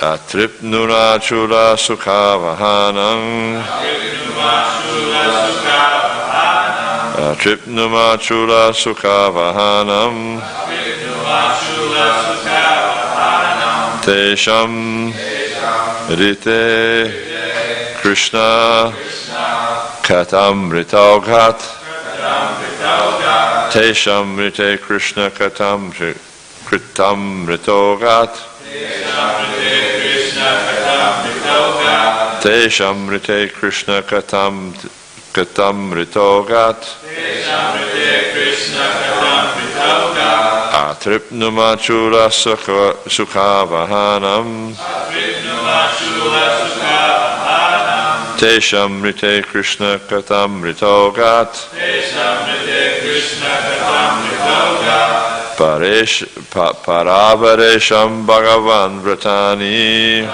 Atripnuna chula sukavahanam. Atripnuma chula sukavahanam. Tesham rite Krishna katam ritaugat. Tesham rite Krishna katam ritogat. Tesham rite Krishna katam ritogat. Atripnuma chula sukavahanam. Tesham rite Krishna katam ritogat. Paravaresham Bhagavan Vratani.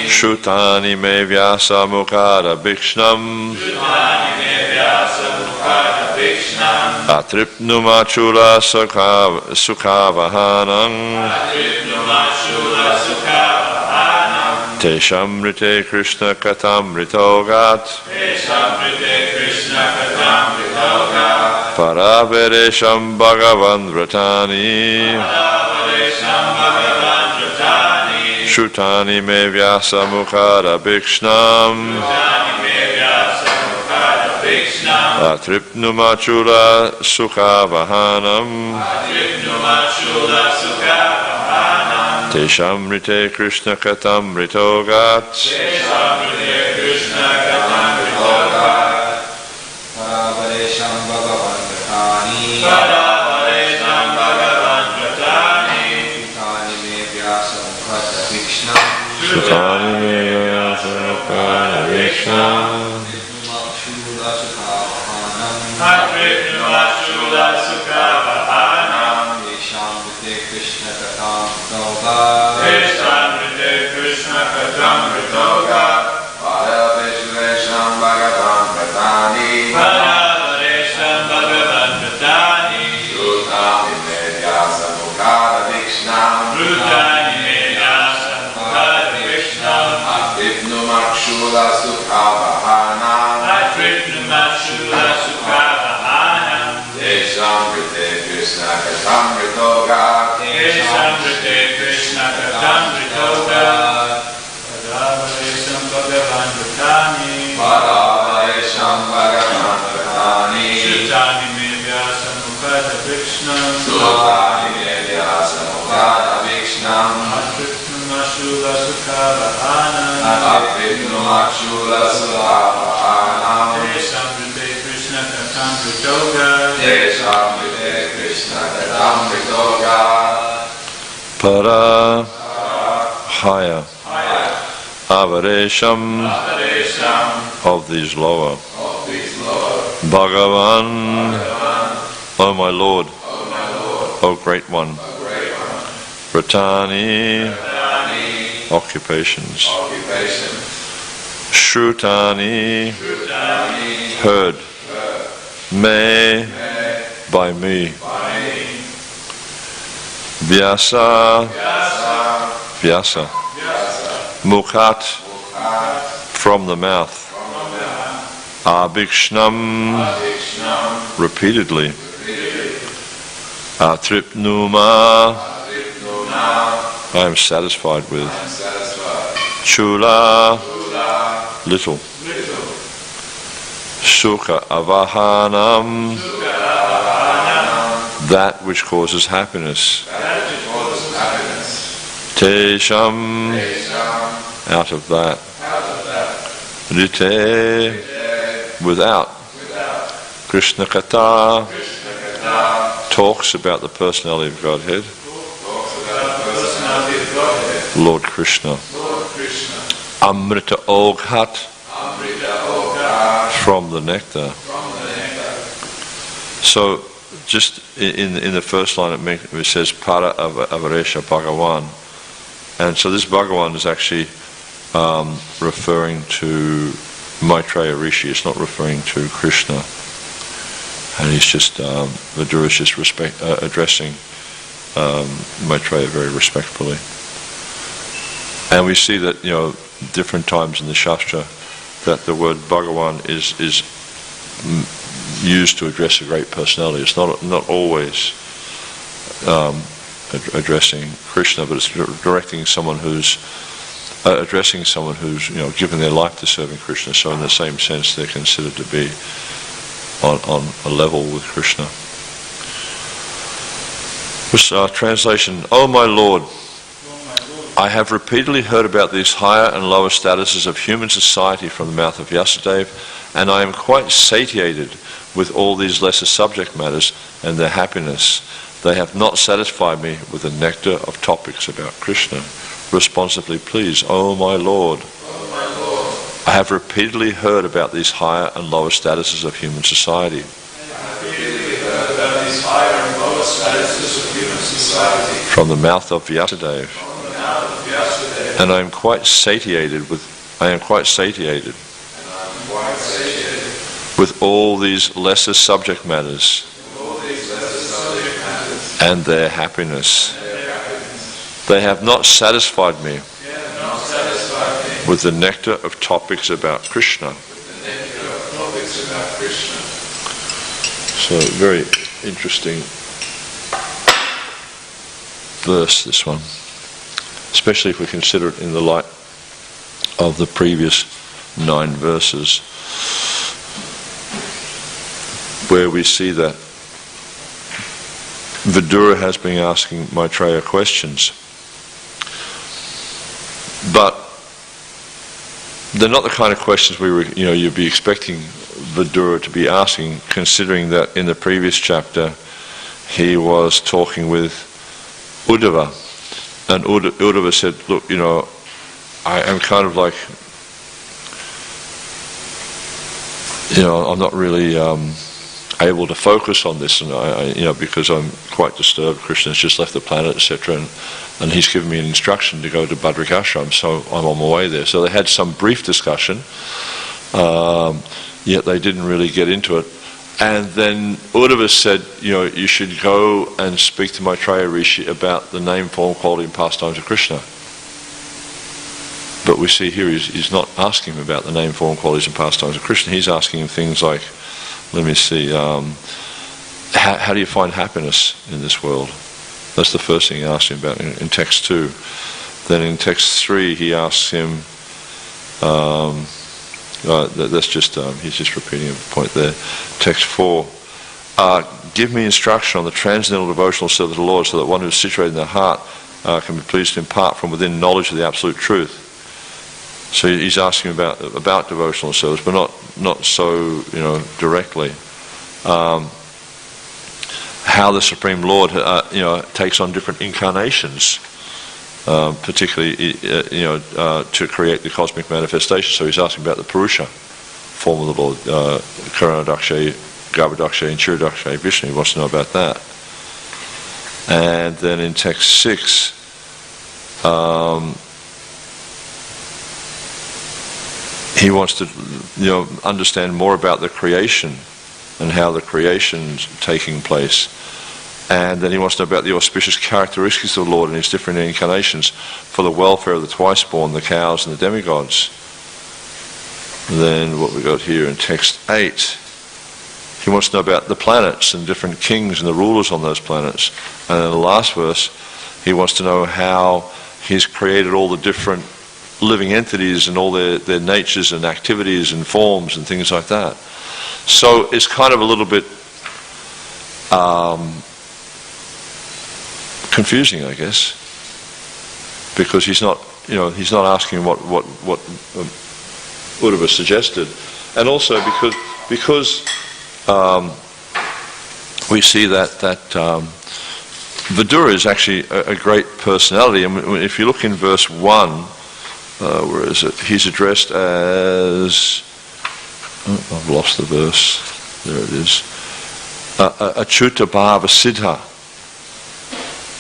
Shutani me vyasa mukara bhikshnam. Atripnuma chula sukavahanam. Tesham rite Krishna katam ritogat. Paravaresham Bhagavan Vratani. Shutani me vyasa mukara bhikshnam. Atripnuma chula sukavahanam. Tesham rite Krishna katam ritogat. Paravaresham Bhagavan Vratani. Shutani me vyasa mukara bhikshnam. Atripnuma chula sukavahanam. Tesham rite Krishna katam ritogat. Paravaresham Bhagavan Vratani. Shutani me vyasa mukara bhikshnam. Atripnuma chula sukavahanam. Tesham rite Krishna katam ritogat. Paravaresham Bhagavan Vratani. Shutani me vyasa mukara bhikshnam. Atripnuma chula sukavahanam. Tesham rite Krishna katam ritogat. Para higher. Avaresham of these lower. Bhagavan, O my Lord, O great one. Vratani, occupations. Shrutani, heard. Me, by me. Vyasa, Mukhat, from the mouth. Abhikshnam, repeatedly. Atripnuma, I am satisfied with. Chula, little. Sukha avahanam, that which causes happiness. Tesham, out of that. Rite, without. Krishna Kata talks about the personality of Godhead. Lord Krishna. Amrita Oghat, from the nectar. So, just in the first line it says Para Avaresha Bhagavan. And so this Bhagavan is actually referring to Maitreya Rishi. It's not referring to Krishna. And he's just, Vidura is just addressing Maitreya very respectfully. And we see that, different times in the Shastra, that the word Bhagavan is used to address a great personality. It's not always addressing Krishna, but it's addressing someone who's given their life to serving Krishna. So in the same sense, they're considered to be on a level with Krishna. Translation: O my Lord, I have repeatedly heard about these higher and lower statuses of human society from the mouth of Vyasadeva, and I am quite satiated with all these lesser subject matters and their happiness. They have not satisfied me with the nectar of topics about Krishna. Responsively, please, O my Lord, I have repeatedly heard about these higher and lower statuses of human society. From the mouth of Vyasadeva. And I am quite satiated with all these lesser subject matters and their happiness. They have not satisfied me with the nectar of topics about Krishna. So, very interesting verse, this one. Especially if we consider it in the light of the previous 9 verses, where we see that Vidura has been asking Maitreya questions, but they're not the kind of questions you'd be expecting Vidura to be asking, considering that in the previous chapter he was talking with Uddhava. And Uddhava said, look, I am kind of like, I'm not really able to focus on this, and because I'm quite disturbed. Krishna's just left the planet, etc. And he's given me an instruction to go to Badrika Ashram, so I'm on my way there. So they had some brief discussion, yet they didn't really get into it. And then Uddhava said, you should go and speak to Maitreya Rishi about the name, form, quality and pastimes of Krishna. But we see here he's not asking him about the name, form, qualities and pastimes of Krishna. He's asking him things like, let me see, how do you find happiness in this world? That's the first thing he asks him about in text 2. Then in text 3 he asks him, that's just he's just repeating a point there. Text 4, give me instruction on the transcendental devotional service of the Lord, so that one who is situated in the heart can be pleased to impart from within knowledge of the absolute truth. So he's asking about devotional service, but not so directly. How the Supreme Lord takes on different incarnations. Particularly, to create the cosmic manifestation. So he's asking about the Purusha form of the Lord, Karana-dakshay, Garbha-dakshay, and Chira-dakshay, Vishnu. He wants to know about that. And then in text 6, he wants to understand more about the creation and how the creation's taking place. And then he wants to know about the auspicious characteristics of the Lord and his different incarnations for the welfare of the twice-born, the cows and the demigods. And then what we got here in text 8, he wants to know about the planets and different kings and the rulers on those planets. And in the last verse, he wants to know how he's created all the different living entities and all their natures and activities and forms and things like that. So it's kind of a little bit confusing, I guess, because he's not asking what Uddhava suggested, and also because we see that Vidura is actually a great personality. And if you look in verse 1, where is it? He's addressed as, I've lost the verse. There it is. Achyuta Bhava Siddha.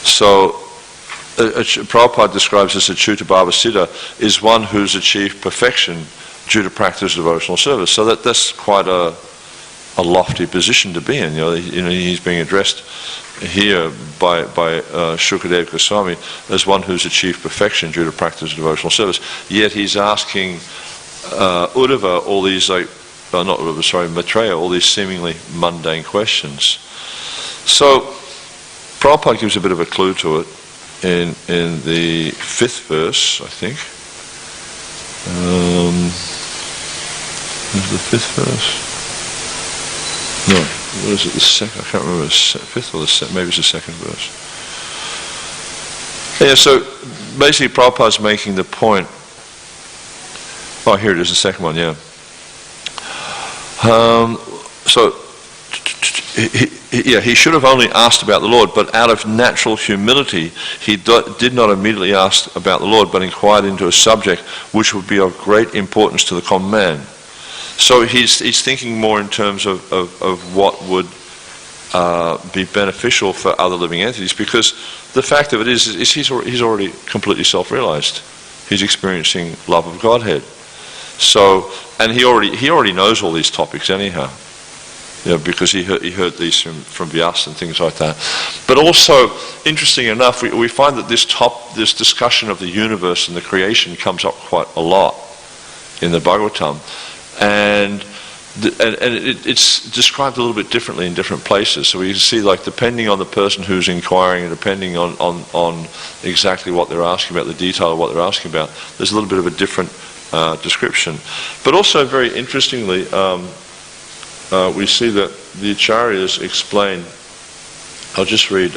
So, Prabhupada describes as Achyuta Bhava Siddha is one who's achieved perfection due to practice of devotional service. So that's quite a a lofty position to be in. He's being addressed here by Shukadeva Goswami as one who's achieved perfection due to practice of devotional service. Yet he's asking Uddhava all these Maitreya, all these seemingly mundane questions. So Prabhupada gives a bit of a clue to it in the 5th verse, I think. Is the 5th verse? No, what is it? The second? I can't remember. The 5th or the second? Maybe it's the 2nd verse. Yeah. So basically, Prabhupada's making the point. Oh, here it is, the second one. Yeah. So he should have only asked about the Lord, but out of natural humility, he did not immediately ask about the Lord, but inquired into a subject which would be of great importance to the common man. So he's thinking more in terms of what would be beneficial for other living entities, because the fact of it is he's already completely self-realized. He's experiencing love of Godhead. So, and he already knows all these topics anyhow, because he heard these from Vyasa and things like that. But also, interesting enough, we find that this discussion of the universe and the creation comes up quite a lot in the Bhagavatam. And it's described a little bit differently in different places. So we see, like, depending on the person who's inquiring and depending on exactly what they're asking about, the detail of what they're asking about, there's a little bit of a different description. But also, very interestingly, we see that the Acharyas explain. I'll just read.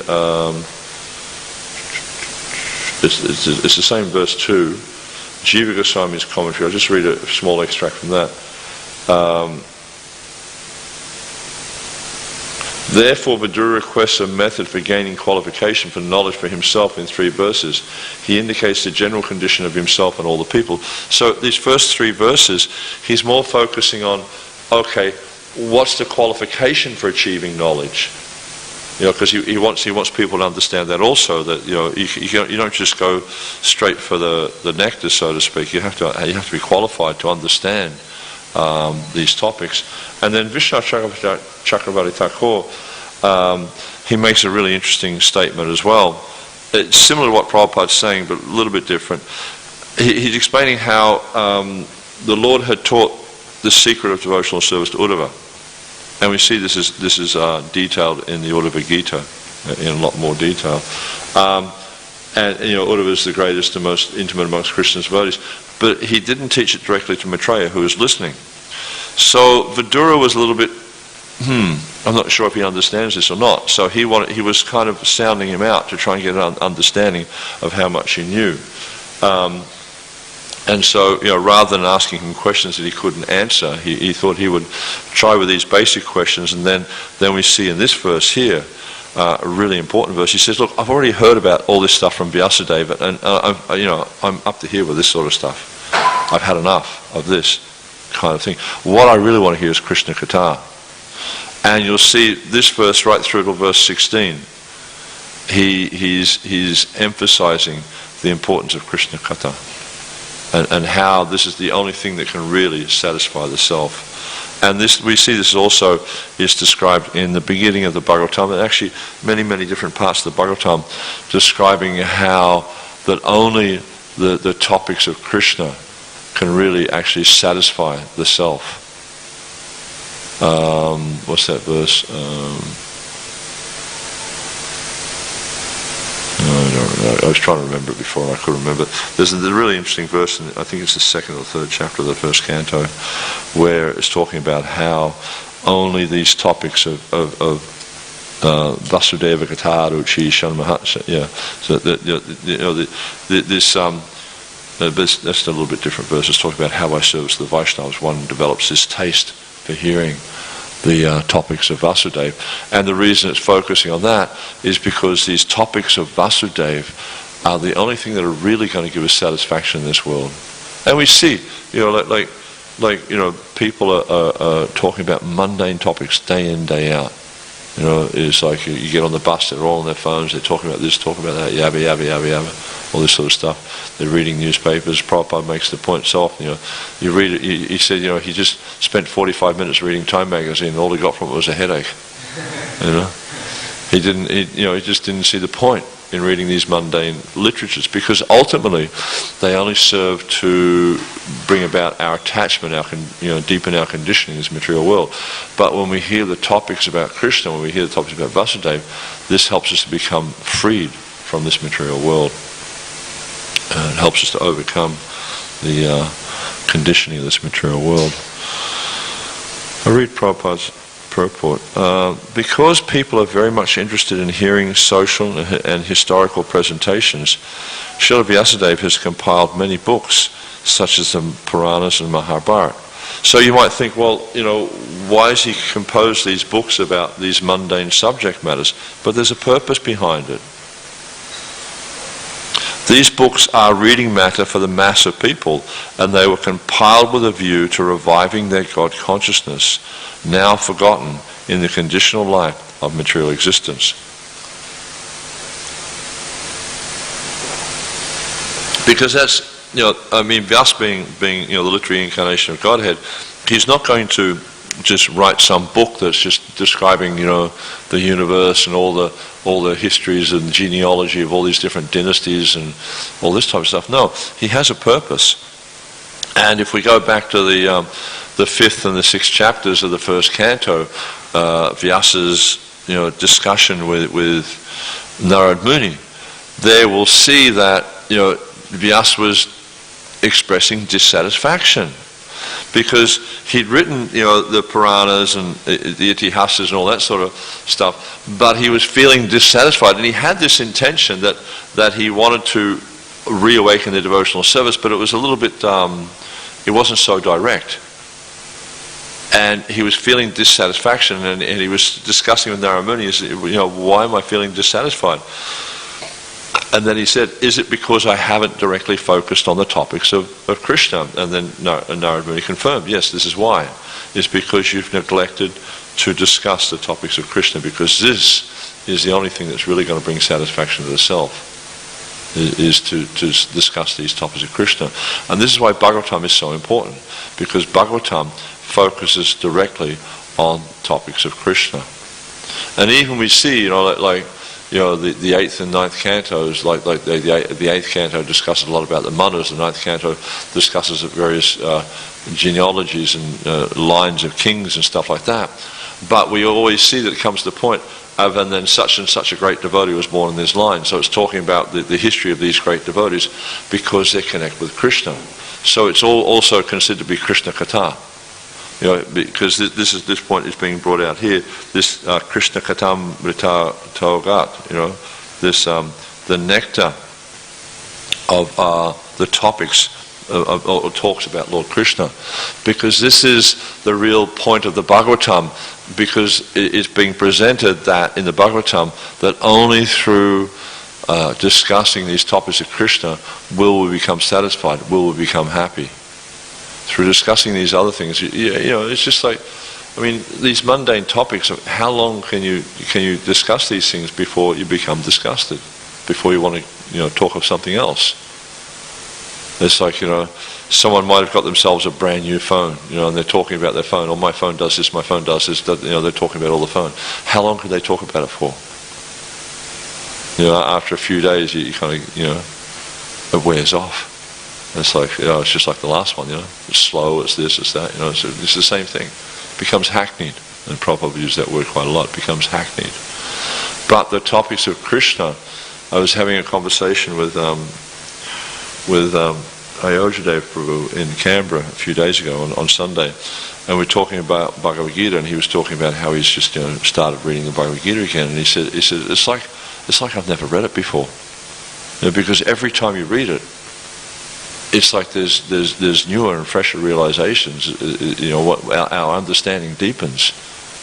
It's the same verse 2, Jiva Goswami's commentary. I'll just read a small extract from that. Therefore, Vidura requests a method for gaining qualification for knowledge for himself in 3 verses. He indicates the general condition of himself and all the people. So these first 3 verses, he's more focusing on, okay, what's the qualification for achieving knowledge? Because he wants people to understand that also, that you don't just go straight for the nectar, so to speak. You have to be qualified to understand these topics. And then Vishnu Chakravarti Thakur, he makes a really interesting statement as well. It's similar to what Prabhupada's saying, but a little bit different. He's explaining how the Lord had taught the secret of devotional service to Uddhava. And we see this is detailed in the Uddhava Gita in a lot more detail. And Uddhava is the greatest and most intimate amongst Krishna's devotees. But he didn't teach it directly to Maitreya, who was listening. So Vidura was a little bit, I'm not sure if he understands this or not. So he was kind of sounding him out to try and get an understanding of how much he knew. And so, rather than asking him questions that he couldn't answer, he thought he would try with these basic questions. And then we see in this verse here, a really important verse. He says, look, I've already heard about all this stuff from Vyasadeva, and I'm up to here with this sort of stuff. I've had enough of this kind of thing. What I really want to hear is Krishna Katha. And you'll see this verse right through to verse 16. He's emphasizing the importance of Krishna Katha. And how this is the only thing that can really satisfy the self. And we see this also is described in the beginning of the Bhagavatam, and actually many, many different parts of the Bhagavatam, describing how that only the topics of Krishna can really actually satisfy the self. What's that verse? I was trying to remember it before and I couldn't remember. There's a really interesting verse, in, I think it's the 2nd or 3rd chapter of the 1st canto, where it's talking about how only these topics of Vasudeva Katha, Ruchi, Shanmahat, so that's a little bit different verse. It's talking about how by service to the Vaishnavas one develops this taste for hearing the topics of Vasudeva. And the reason it's focusing on that is because these topics of Vasudeva are the only thing that are really going to give us satisfaction in this world. And we see, people are talking about mundane topics day in, day out. It's like you get on the bus, they're all on their phones, they're talking about this, talking about that, yabba, yabba, yabba, yabba. all this sort of stuff. They're reading newspapers. Prabhupada makes the point so often, you read it, he said, he just spent 45 minutes reading Time magazine, and all he got from it was a headache. He just didn't see the point in reading these mundane literatures, because ultimately they only serve to bring about our attachment, deepen our conditioning in this material world. But when we hear the topics about Krishna, when we hear the topics about Vasudeva, this helps us to become freed from this material world. It helps us to overcome the conditioning of this material world. I read Prabhupada's purport. Because people are very much interested in hearing social and historical presentations, Srila Vyasadeva has compiled many books, such as the Puranas and Mahabharata. So you might think, well, why has he composed these books about these mundane subject matters? But there's a purpose behind it. These books are reading matter for the mass of people, and they were compiled with a view to reviving their God consciousness, now forgotten in the conditional life of material existence. Because that's, Vyasa being the literary incarnation of Godhead, he's not going to just write some book that's just describing, the universe and all the histories and genealogy of all these different dynasties and all this type of stuff. No, he has a purpose. And if we go back to the fifth and the sixth chapters of the first canto, Vyasa's discussion with Narad Muni, there we'll see that Vyasa was expressing dissatisfaction, because he'd written the Puranas and the Itihasas and all that sort of stuff, but he was feeling dissatisfied, and he had this intention that he wanted to reawaken the devotional service, but it was a little bit, it wasn't so direct. And he was feeling dissatisfaction, and he was discussing with Narad Muni, why am I feeling dissatisfied? And then he said, is it because I haven't directly focused on the topics of Krishna? And then Narad Muni confirmed, yes, this is why. It's because you've neglected to discuss the topics of Krishna, because this is the only thing that's really going to bring satisfaction to the self, is to discuss these topics of Krishna. And this is why Bhagavatam is so important, because Bhagavatam focuses directly on topics of Krishna. And even we see, the eighth and ninth cantos, like the eighth canto discusses a lot about the manas, the ninth canto discusses various genealogies and lines of kings and stuff like that. But we always see that it comes to the point of, and then such and such a great devotee was born in this line. So it's talking about the history of these great devotees because they connect with Krishna. So it's all also considered to be Krishna Katha. Because this point is being brought out here. This Krishna Katam Rita Togat, this the nectar of the topics of talks about Lord Krishna, because this is the real point of the Bhagavatam, because it's being presented that in the Bhagavatam that only through discussing these topics of Krishna will we become satisfied, will we become happy. Through discussing these other things, it's just like, these mundane topics of how long can you discuss these things before you become disgusted, before you want to talk of something else. It's like someone might have got themselves a brand new phone, and they're talking about their phone. Oh, my phone does this, my phone does this. They're talking about all the phone. How long could they talk about it for? After a few days, you kind of it wears off. It's like, it's just like the last one, It's slow, it's this, it's that, So it's the same thing. It becomes hackneyed. And Prabhupada used that word quite a lot. It becomes hackneyed. But the topics of Krishna, I was having a conversation with Ayodhyadev Prabhu in Canberra a few days ago on Sunday, and we're talking about Bhagavad Gita, and he was talking about how he's just started reading the Bhagavad Gita again, and he said it's like I've never read it before, because every time you read it, it's like there's newer and fresher realizations. What our understanding deepens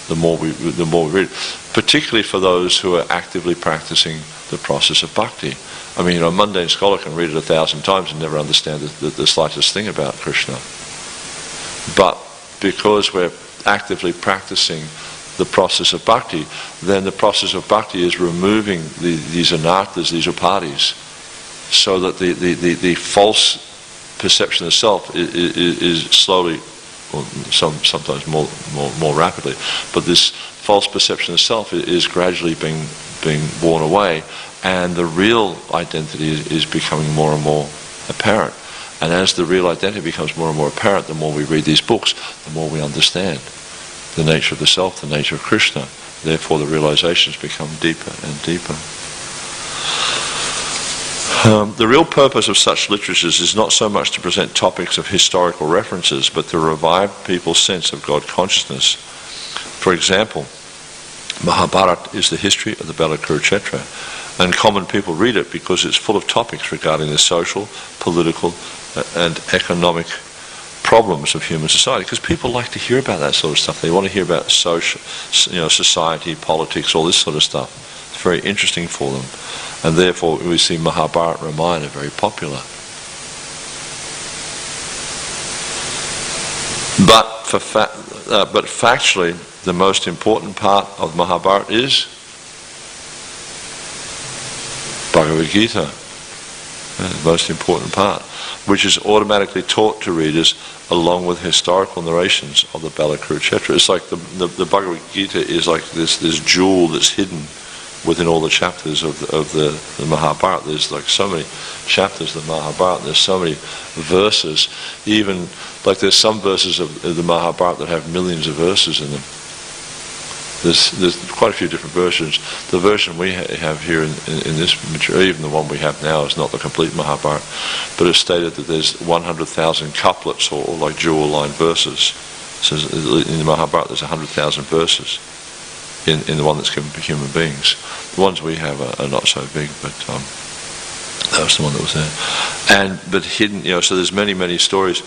the more we read, particularly for those who are actively practicing the process of bhakti. A mundane scholar can read it 1,000 times and never understand the slightest thing about Krishna. But because we're actively practicing the process of bhakti, then the process of bhakti is removing these anarthas, these upadhis. so that the false perception of self is slowly, or sometimes more rapidly, but this false perception of self is gradually being worn away, and the real identity is becoming more and more apparent. And as the real identity becomes more and more apparent, the more we read these books, the more we understand the nature of the self, the nature of Krishna. Therefore the realizations become deeper and deeper. The real purpose of such literatures is not so much to present topics of historical references, but to revive people's sense of God consciousness. For example, Mahabharata is the history of the Battle of Kurukshetra, and common people read it because it's full of topics regarding the social, political, and economic problems of human society. Because people like to hear about that sort of stuff. They want to hear about social, society, politics, all this sort of stuff. It's very interesting for them, and therefore we see Mahabharata and Ramayana very popular. But factually, the most important part of Mahabharata is Bhagavad Gita, the most important part, which is automatically taught to readers along with historical narrations of the Battle of Kurukshetra. It's like the Bhagavad Gita is like this jewel that's hidden within all the chapters of the Mahabharata. There's like so many chapters of the Mahabharata, there's so many verses, even like there's some verses of the Mahabharata that have millions of verses in them. There's quite a few different versions. The version we have here in this material, even the one we have now, is not the complete Mahabharata, but it's stated that there's 100,000 couplets or like jewel line verses. So in the Mahabharata there's 100,000 verses in the one that's given for human beings. The ones we have are not so big, but that was the one that was there. But hidden, so there's many stories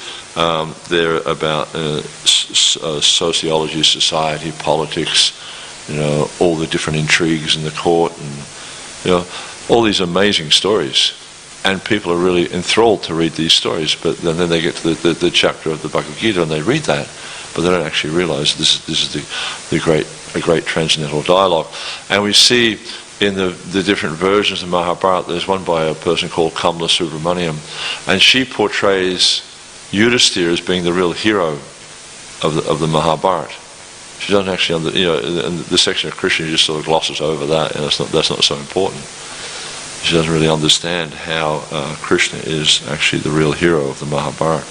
there about sociology, society, politics, all the different intrigues in the court, and all these amazing stories. And people are really enthralled to read these stories. But then they get to the chapter of the Bhagavad Gita and they read that, but they don't actually realize this is a great transcendental dialogue. And we see in the different versions of Mahabharata, there's one by a person called Kamala Subramaniam, and she portrays Yudhisthira as being the real hero of the Mahabharata. She doesn't actually, and the section of Krishna just sort of glosses over that, and that's not so important. She doesn't really understand how Krishna is actually the real hero of the Mahabharata.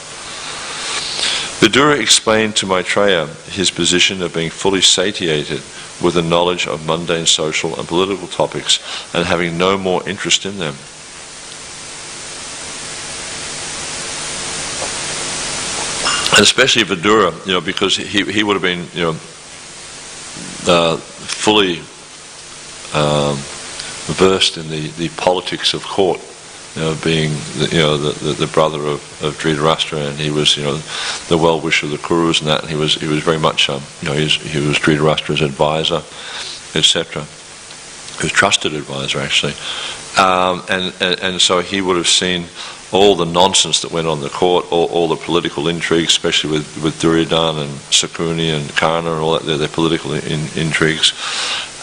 Vidura explained to Maitreya his position of being fully satiated with the knowledge of mundane social and political topics and having no more interest in them. And especially Vidura, because he would have been, fully versed in the politics of court, being the brother of Dhritarashtra, and he was the well-wisher of the Kurus and that, and he was very much he was Dhritarashtra's advisor, etc. His trusted advisor actually, and so he would have seen all the nonsense that went on in the court, all the political intrigues, especially with Duryodhana and Sakuni and Karna and all that, their political intrigues.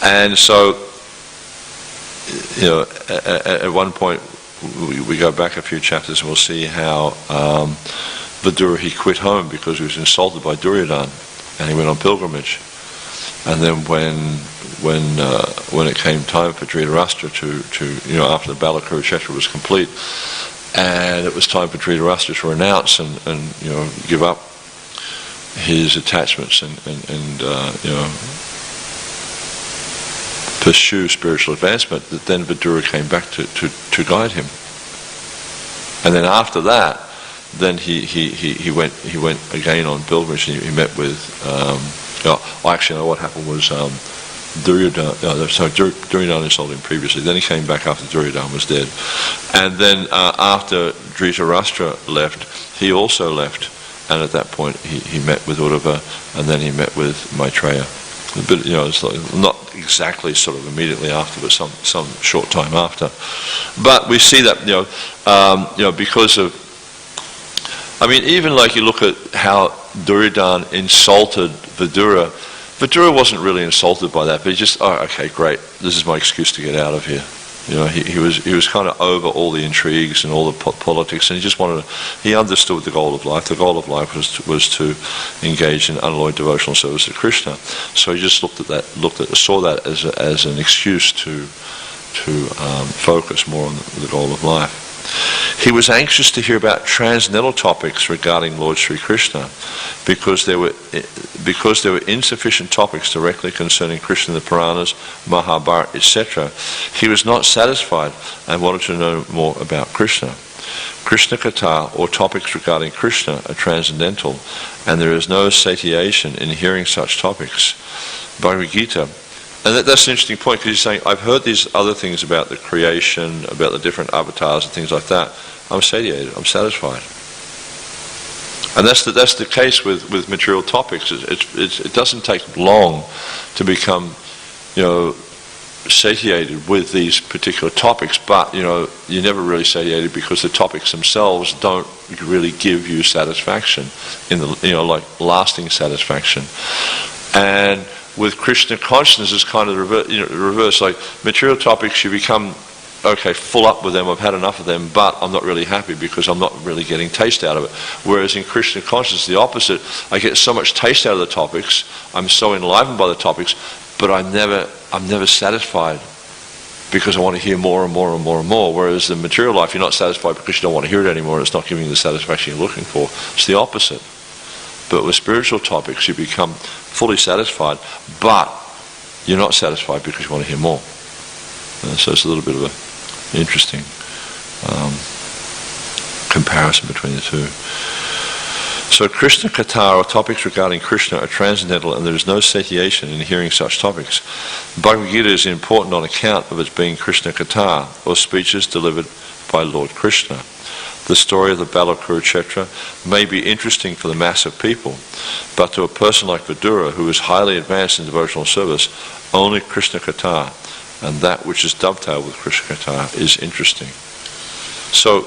And so at one point we go back a few chapters and we'll see how Vidura, he quit home because he was insulted by Duryodhana, and he went on pilgrimage. And then when it came time for Dhritarashtra to after the Battle of Kurukshetra was complete, and it was time for Dhritarashtra to renounce and give up his attachments and pursue spiritual advancement, that then Vidura came back to guide him. And then after that, then he went again on pilgrimage, and he met with actually what happened was Duryodhana insulted him previously. Then he came back after Duryodhana was dead, and then after Dhritarashtra left, he also left, and at that point he met with Uddhava, and then he met with Maitreya. But it's not exactly sort of immediately after, but some short time after. But we see that because of, even like you look at how Duryodhana insulted Vidura. Vidura wasn't really insulted by that, but he just, okay, great, this is my excuse to get out of here. He was kind of over all the intrigues and all the politics, and he just he understood the goal of life. The goal of life was to engage in unalloyed devotional service to Krishna. So he just saw that as an excuse to focus more on the goal of life. He was anxious to hear about transcendental topics regarding Lord Sri Krishna, because there were insufficient topics directly concerning Krishna in the Puranas, Mahabharata, etc. He was not satisfied and wanted to know more about Krishna. Krishna Katha, or topics regarding Krishna, are transcendental, and there is no satiation in hearing such topics. Bhagavad Gita. And that's an interesting point, because he's saying, I've heard these other things about the creation, about the different avatars and things like that. I'm satiated, I'm satisfied. And that's the case with material topics. It doesn't take long to become, satiated with these particular topics, but, you're never really satiated because the topics themselves don't really give you satisfaction, like lasting satisfaction. And with Krishna consciousness, it's kind of the reverse. Like material topics, you become full up with them. I've had enough of them, but I'm not really happy because I'm not really getting taste out of it. Whereas in Krishna consciousness, the opposite. I get so much taste out of the topics. I'm so enlivened by the topics, but I'm never satisfied because I want to hear more and more and more and more. Whereas in material life, you're not satisfied because you don't want to hear it anymore. It's not giving you the satisfaction you're looking for. It's the opposite. But with spiritual topics, you become fully satisfied, but you're not satisfied because you want to hear more. So it's a little bit of an interesting comparison between the two. So Krishna Katha, or topics regarding Krishna, are transcendental, and there is no satiation in hearing such topics. Bhagavad Gita is important on account of its being Krishna Katha, or speeches delivered by Lord Krishna. The story of the battle of Kurukshetra may be interesting for the mass of people, but to a person like Vidura, who is highly advanced in devotional service, only Krishna Katha, and that which is dovetailed with Krishna Katha, is interesting. So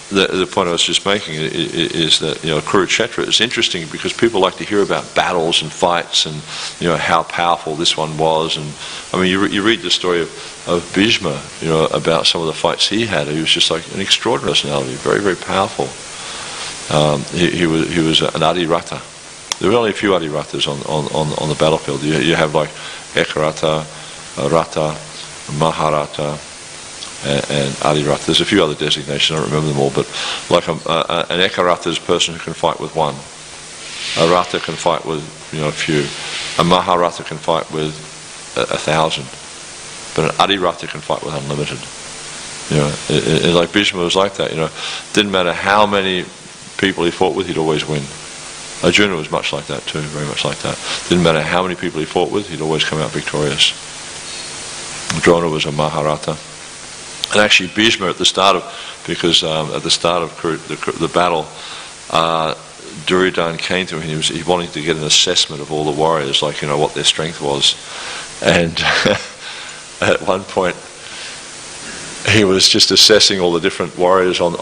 the point I was just making is that Kurukshetra is interesting because people like to hear about battles and fights and how powerful this one was. And I mean, you read the story of Bhishma, about some of the fights he had. He was just like an extraordinary personality, very, very powerful. He was an Adhirata. There were only a few Adhiratas on the battlefield. You have like Ekarata, Rata, Maharata, and Adhirata. There's a few other designations, I don't remember them all, but like an Ekarata is a person who can fight with one. A Rata can fight with a few. A Maharata can fight with 1,000. But an Adhirata can fight with unlimited. Like Bhishma was like that. Didn't matter how many people he fought with, he'd always win. Arjuna was much like that too, very much like that. Didn't matter how many people he fought with, he'd always come out victorious. Drona was a Maharata. And actually Bhishma at the start of the battle, Duryodhana came to him, he wanted to get an assessment of all the warriors, like what their strength was. And at one point he was just assessing all the different warriors on the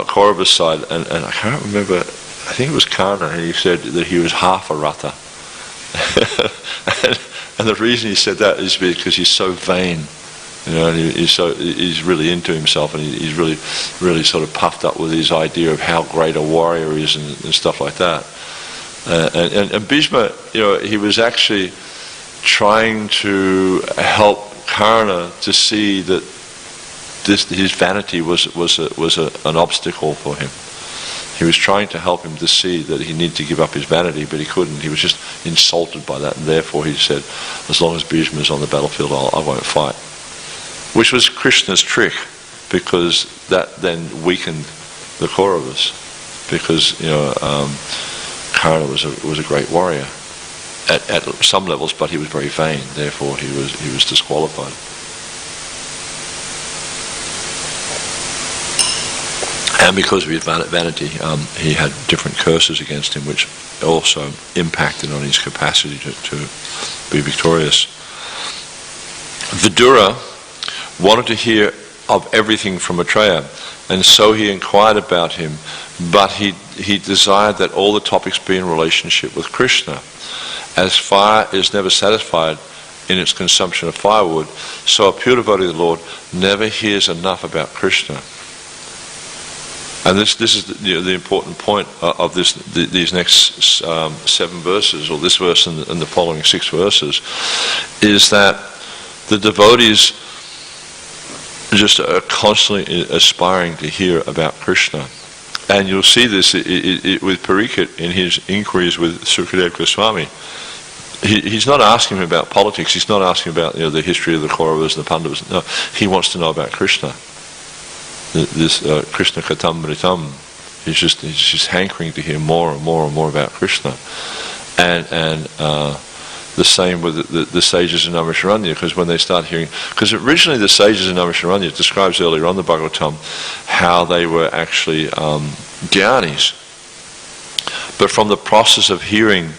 Kauravas side, and I can't remember, I think it was Karna, and he said that he was half a Rata. And the reason he said that is because he's so vain, and he's really into himself, and he's really sort of puffed up with his idea of how great a warrior is and stuff like that. And Bhishma, he was actually trying to help Karna to see that his vanity was an obstacle for him. He was trying to help him to see that he needed to give up his vanity, but he couldn't. He was just insulted by that, and therefore he said, as long as Bhishma is on the battlefield, I won't fight. Which was Krishna's trick, because that then weakened the Kauravas, because Karna was a great warrior at some levels, but he was very vain. Therefore, he was disqualified. And because of his vanity, he had different curses against him, which also impacted on his capacity to be victorious. Vidura wanted to hear of everything from Maitreya, and so he inquired about him, but he desired that all the topics be in relationship with Krishna. As fire is never satisfied in its consumption of firewood, so a pure devotee of the Lord never hears enough about Krishna. And this is the important point of these next 7 verses, or this verse and the following 6 verses, is that the devotees just are constantly aspiring to hear about Krishna. And you'll see this with Parikshit in his inquiries with Sukadeva Goswami. He's not asking him about politics. He's not asking about the history of the Kauravas and the Pandavas. No, he wants to know about Krishna. This Krishna Katamritam. He's just hankering to hear more and more and more about Krishna. And the same with the sages in Nrsimha, because when they start hearing, because originally the sages in Nrsimha, it describes earlier on the Bhagavatam how they were actually jnanis. But from the process of hearing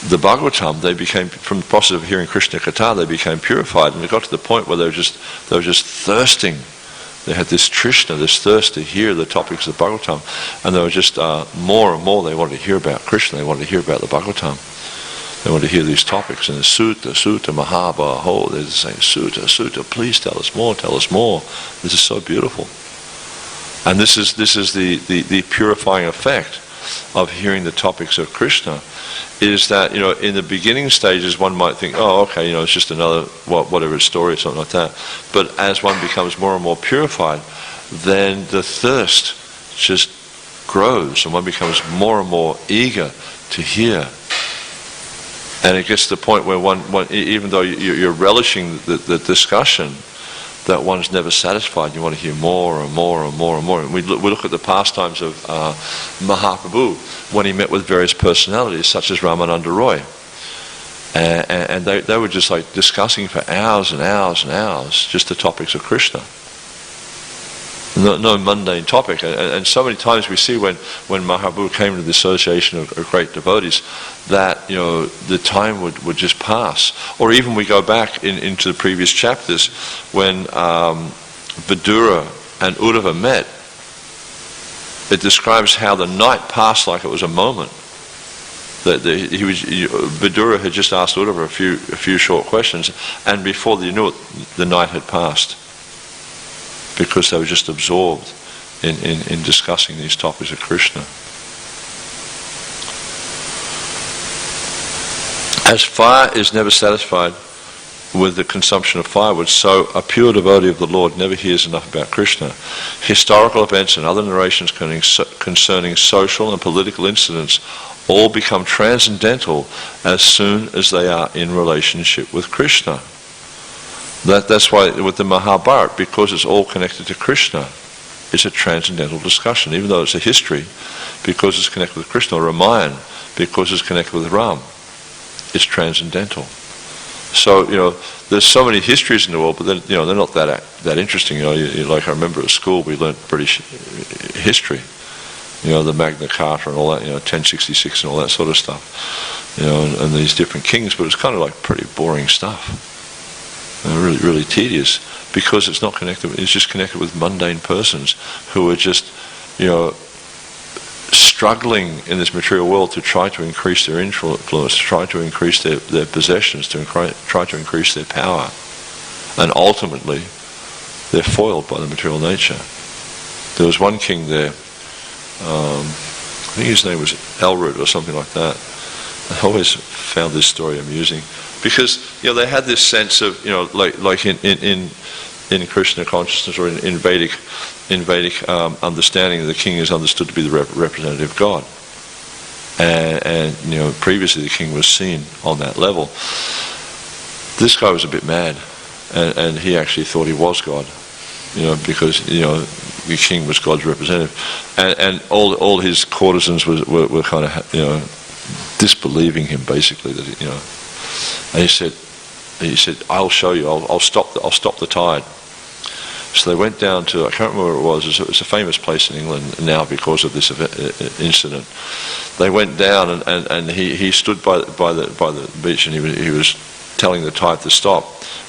the Bhagavatam, from the process of hearing Krishna Katha, they became purified, and it got to the point where they were just thirsting. They had this trishna, this thirst to hear the topics of the Bhagavatam, and they were just more and more they wanted to hear about Krishna, they wanted to hear about the Bhagavatam. They want to hear these topics, and the Sutta, Mahabaho, they're saying, Sutta, please tell us more. This is so beautiful. And this is the purifying effect of hearing the topics of Krishna, is that, in the beginning stages one might think, oh, okay, it's just another, whatever story or something like that. But as one becomes more and more purified, then the thirst just grows, and one becomes more and more eager to hear. And it gets to the point where one even though you're relishing the discussion, that one's never satisfied. You want to hear more and more and more and more. And we look at the pastimes of Mahaprabhu when he met with various personalities, such as Ramananda Roy. And they were just like discussing for hours and hours and hours just the topics of Krishna. No mundane topic. And so many times we see when Mahaprabhu came to the association of great devotees, that the time would just pass. Or even we go back into the previous chapters when Vidura and Uddhava met. It describes how the night passed like it was a moment. Vidura had just asked Uddhava a few short questions, and before you knew it, the night had passed, because they were just absorbed in discussing these topics of Krishna. As fire is never satisfied with the consumption of firewood, so a pure devotee of the Lord never hears enough about Krishna. Historical events and other narrations concerning social and political incidents all become transcendental as soon as they are in relationship with Krishna. That's why with the Mahabharata, because it's all connected to Krishna, it's a transcendental discussion, even though it's a history, because it's connected with Krishna, or Ramayana, because it's connected with Ram. It's transcendental. So, there's so many histories in the world, but then, they're not that interesting. Like I remember at school we learnt British history, the Magna Carta and all that, 1066 and all that sort of stuff, and these different kings, but it's kind of like pretty boring stuff. Really, really tedious, because it's not connected. It's just connected with mundane persons who are just, struggling in this material world to try to increase their influence, to try to increase their possessions, to try to increase their power, and ultimately they're foiled by the material nature. There was one king there. I think his name was Elred or something like that. I always found this story amusing, because they had this sense of like in Krishna consciousness, or in Vedic understanding, the king is understood to be the representative of God, and previously the king was seen on that level. This guy was a bit mad, and he actually thought he was God, because the king was God's representative, and all his courtesans were kind of disbelieving him, basically, that and he said, I'll show you, I'll stop the tide. So they went down to, I can't remember where it was. It's a famous place in England now because of this incident. They went down, and he stood by the beach, and he was telling the tide to stop,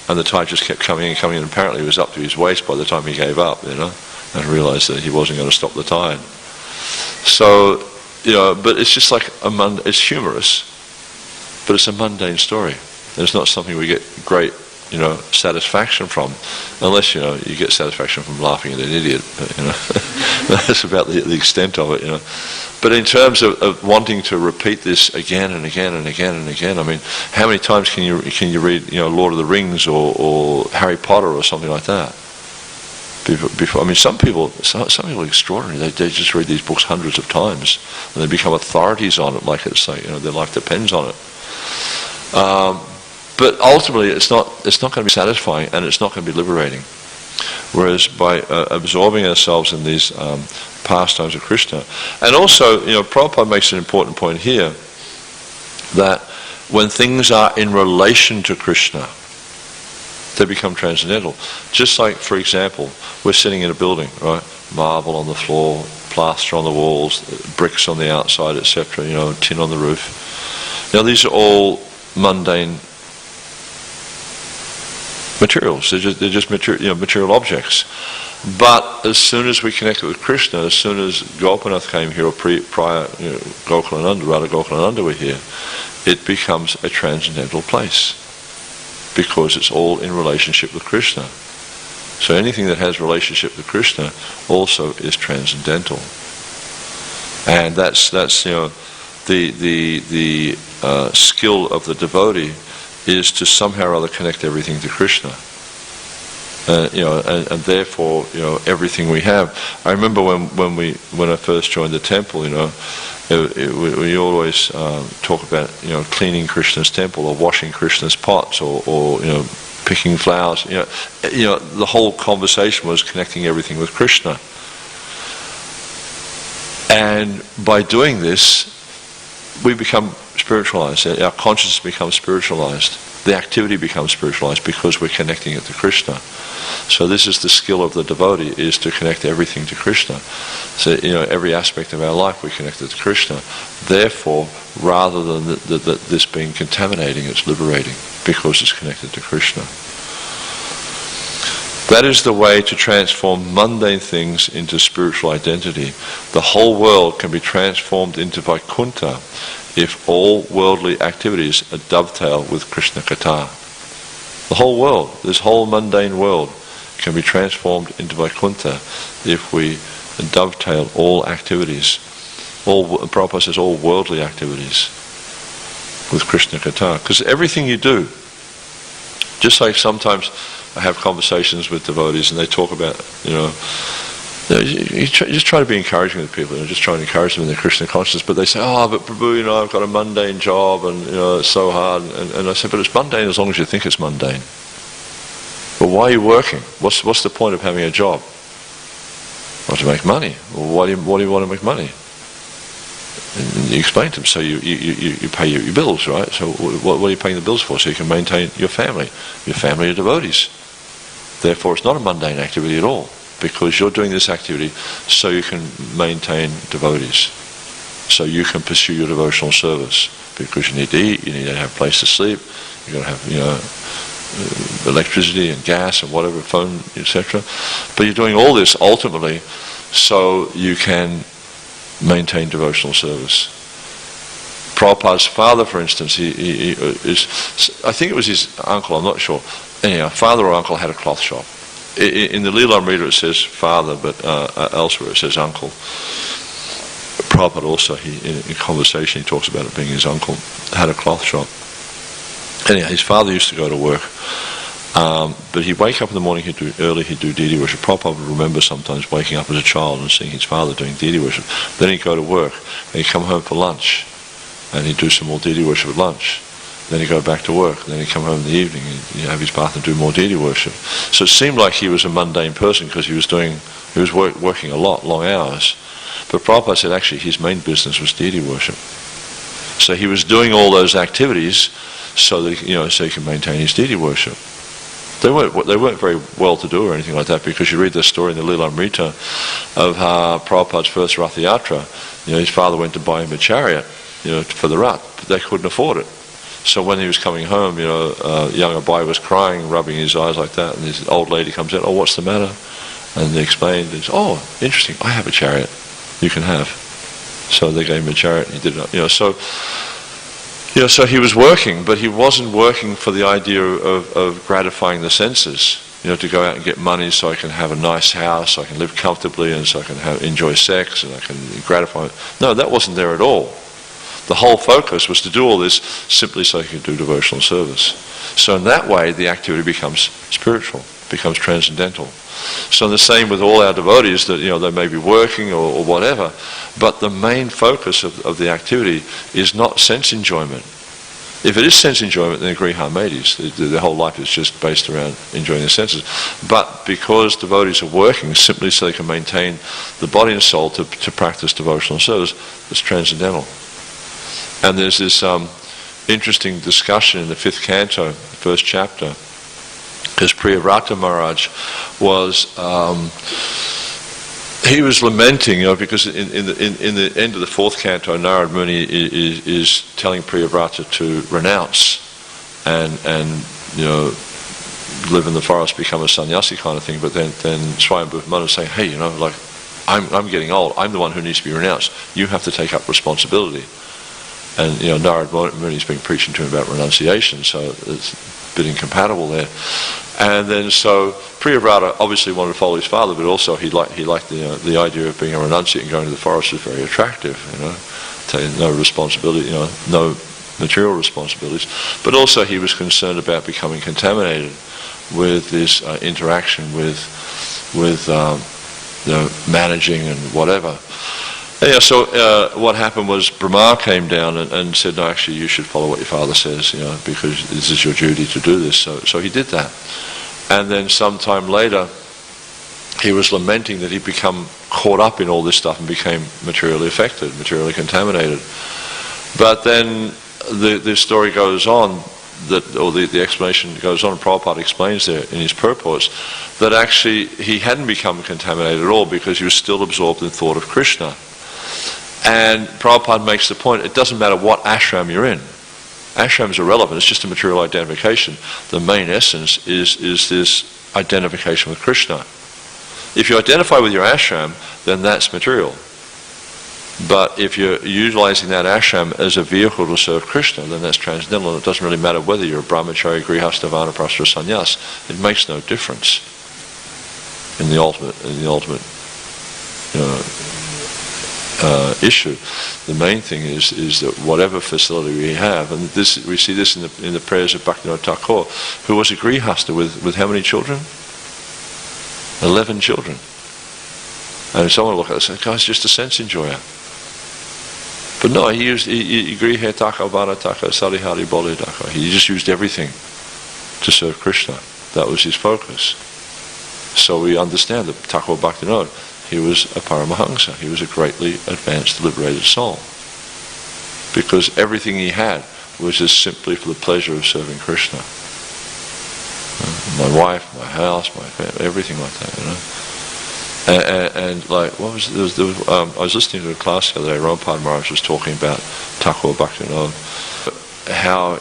and the tide just kept coming and coming, and apparently it was up to his waist by the time he gave up, and realized that he wasn't going to stop the tide. So, but it's just like it's humorous, but it's a mundane story. and it's not something we get great, satisfaction from, unless, you get satisfaction from laughing at an idiot. But, that's about the extent of it, But in terms of wanting to repeat this again and again and again and again, I mean, how many times can you read, Lord of the Rings or Harry Potter or something like that? Before, I mean, some people are extraordinary. They just read these books hundreds of times, and they become authorities on it, like it's like their life depends on it. But ultimately, it's not going to be satisfying, and it's not going to be liberating. Whereas by absorbing ourselves in these pastimes of Krishna, and also, Prabhupada makes an important point here that when things are in relation to Krishna, they become transcendental. Just like, for example, we're sitting in a building, right? Marble on the floor, plaster on the walls, bricks on the outside, etc. Tin on the roof. These are all mundane materials. They're just material objects. But as soon as we connect it with Krishna, as soon as Gopinath came here, or prior, Gokulananda, Radha Gokulananda were here, it becomes a transcendental place, because it's all in relationship with Krishna. So anything that has relationship with Krishna also is transcendental. And that's the skill of the devotee, is to somehow or other connect everything to Krishna. And therefore, everything we have. I remember when I first joined the temple, we always talk about cleaning Krishna's temple, or washing Krishna's pots, or picking flowers. The whole conversation was connecting everything with Krishna. And by doing this, we become spiritualized. Our consciousness becomes spiritualized. The activity becomes spiritualized because we're connecting it to Krishna. So this is the skill of the devotee, is to connect everything to Krishna. So every aspect of our life we connect it to Krishna. Therefore, rather than this being contaminating, it's liberating because it's connected to Krishna. That is the way to transform mundane things into spiritual identity. The whole world can be transformed into Vaikuntha if all worldly activities are dovetailed with Krishna Katha. The whole world, this whole mundane world, can be transformed into Vaikuntha if we dovetail all activities, Prabhupada says all worldly activities, with Krishna Katha. Because everything you do, just like sometimes I have conversations with devotees and they talk about, you just try to be encouraging with people, just try to encourage them in their Krishna consciousness, but they say, but Prabhu, I've got a mundane job and, it's so hard. And I say, but it's mundane as long as you think it's mundane. But why are you working? What's the point of having a job? Well, to make money. Well, why do you want to make money? And you explain to them, so you pay your bills, right? So what are you paying the bills for? So you can maintain your family. Your family are devotees. Therefore, it's not a mundane activity at all, because you're doing this activity so you can maintain devotees, so you can pursue your devotional service, because you need to eat, you need to have a place to sleep, you're going to have electricity and gas and whatever, phone, etc. But you're doing all this ultimately so you can maintain devotional service. Prabhupada's father, for instance, he is, I think it was his uncle, I'm not sure. Anyhow, father or uncle had a cloth shop. In the Leelamrita it says father, but elsewhere it says uncle. Prabhupada also, in conversation, he talks about it being his uncle, had a cloth shop. Anyhow, his father used to go to work, but he'd wake up in the morning, he'd do deity worship. Prabhupada would remember sometimes waking up as a child and seeing his father doing deity worship. Then he'd go to work, and he'd come home for lunch, and he'd do some more deity worship at lunch. Then he'd go back to work, and then he'd come home in the evening, and he'd have his bath and do more deity worship. So it seemed like he was a mundane person because he was working a lot, long hours. But Prabhupada said actually his main business was deity worship. So he was doing all those activities so that so he could maintain his deity worship. They weren't very well to do or anything like that, because you read the story in the Leelamrita of Prabhupada's first Rath Yatra. His father went to buy him a chariot, for the Rath, but they couldn't afford it. So when he was coming home, young Abai was crying, rubbing his eyes like that, and this old lady comes in, what's the matter? And they explained, interesting, I have a chariot, you can have. So they gave him a chariot, and he did it. So So he was working, but he wasn't working for the idea of gratifying the senses. To go out and get money so I can have a nice house, so I can live comfortably, and so I can enjoy sex, and I can gratify. No, that wasn't there at all. The whole focus was to do all this simply so he could do devotional service. So in that way, the activity becomes spiritual, becomes transcendental. So the same with all our devotees, that they may be working or whatever, but the main focus of the activity is not sense enjoyment. If it is sense enjoyment, then Griha Medis, their whole life is just based around enjoying the senses. But because devotees are working simply so they can maintain the body and soul to practice devotional service, it's transcendental. And there's this interesting discussion in the 5th canto, the 1st chapter, because Priyavrata Maharaj was he was lamenting, because in the end of the 4th canto, Narad Muni is telling Priyavrata to renounce and live in the forest, become a sannyasi kind of thing. But then Swayambhu Manu is saying, hey, I'm getting old. I'm the one who needs to be renounced. You have to take up responsibility. And Narad Muni's been preaching to him about renunciation, so it's a bit incompatible there. And then so Priyavrata obviously wanted to follow his father, but also he liked the idea of being a renunciate and going to the forest was very attractive. Taking no responsibility, no material responsibilities. But also he was concerned about becoming contaminated with this interaction with managing and whatever. So what happened was Brahma came down and said, no, actually you should follow what your father says, because this is your duty to do this. So he did that. And then sometime later, he was lamenting that he'd become caught up in all this stuff and became materially affected, materially contaminated. But then the story goes on, the explanation goes on, and Prabhupada explains there in his purports, that actually he hadn't become contaminated at all because he was still absorbed in thought of Krishna. And Prabhupada makes the point, it doesn't matter what ashram you're in. Ashram is irrelevant, it's just a material identification. The main essence is this identification with Krishna. If you identify with your ashram, then that's material. But if you're utilizing that ashram as a vehicle to serve Krishna, then that's transcendental, and it doesn't really matter whether you're a brahmachari, grihastha, vanaprastha, or sannyas. It makes no difference in the ultimate issue. The main thing is that whatever facility we have, and we see this in the prayers of Bhaktivinoda Thakur, who was a grihastha with how many children? 11 children. And someone will look at us and say, guy's just a sense enjoyer. But no, he used grihe taka, vana taka, sarihari bole taka. He just used everything to serve Krishna. That was his focus. So we understand that Thakur Bhaktivinoda, he was a Paramahamsa. He was a greatly advanced, liberated soul. Because everything he had was just simply for the pleasure of serving Krishna. My wife, my house, my family, everything like that, And like, what was I was listening to a class the other day. Rampad Maharaj was talking about Thakur Bhaktivinoda, how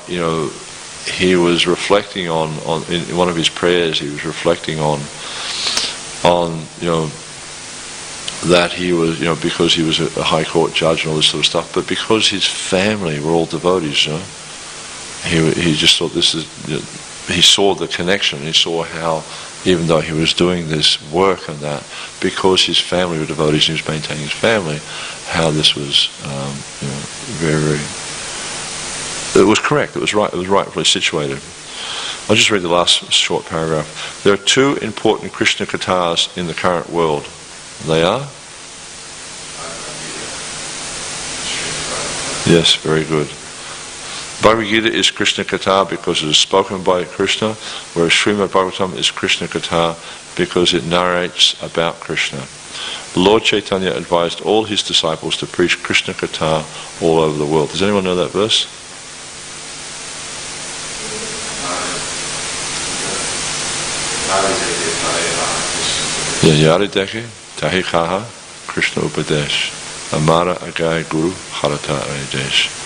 he was reflecting on in one of his prayers. He was reflecting on that he was because he was a high court judge and all this sort of stuff, but because his family were all devotees, he just thought this is. He saw the connection. He saw how, even though he was doing this work and that, because his family were devotees and he was maintaining his family, how this was very, very. It was correct. It was right. It was rightfully situated. I'll just read the last short paragraph. There are two important Krishna kathas in the current world. They are? Yes, very good. Bhagavad Gita is Krishna Katha because it is spoken by Krishna, whereas Srimad Bhagavatam is Krishna Katha because it narrates about Krishna. Lord Chaitanya advised all his disciples to preach Krishna Katha all over the world. Does anyone know that verse? Yari Deke, Tahi Kaha, Krishna Upadesh, Amara Agai Guru, Harata Adesh.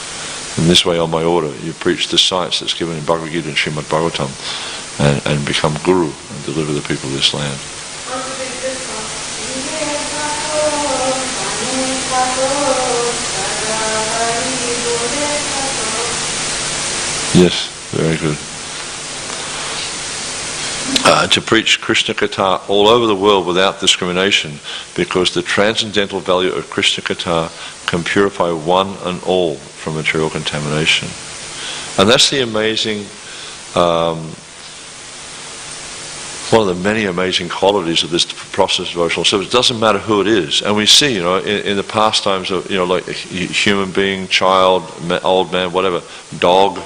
In this way, on my order, you preach the science that's given in Bhagavad Gita and Srimad Bhagavatam and become Guru and deliver the people of this land. Yes, very good. To preach Krishna Katha all over the world without discrimination, because the transcendental value of Krishna Katha can purify one and all from material contamination. And that's the amazing, one of the many amazing qualities of this process of devotional service. It doesn't matter who it is. And we see, in the pastimes of, like a human being, child, old man, whatever, dog.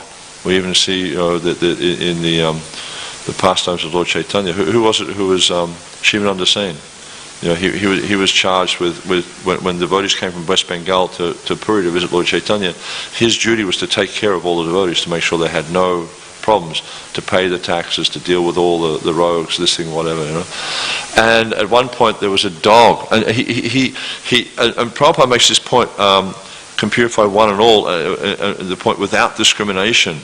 We even see, in the pastimes of Lord Chaitanya. Who was it who was Shivananda saying? He was charged with when devotees came from West Bengal to Puri to visit Lord Chaitanya, his duty was to take care of all the devotees, to make sure they had no problems, to pay the taxes, to deal with all the rogues, this thing, whatever. And at one point there was a dog, and and Prabhupada makes this point, can purify one and all, the point without discrimination.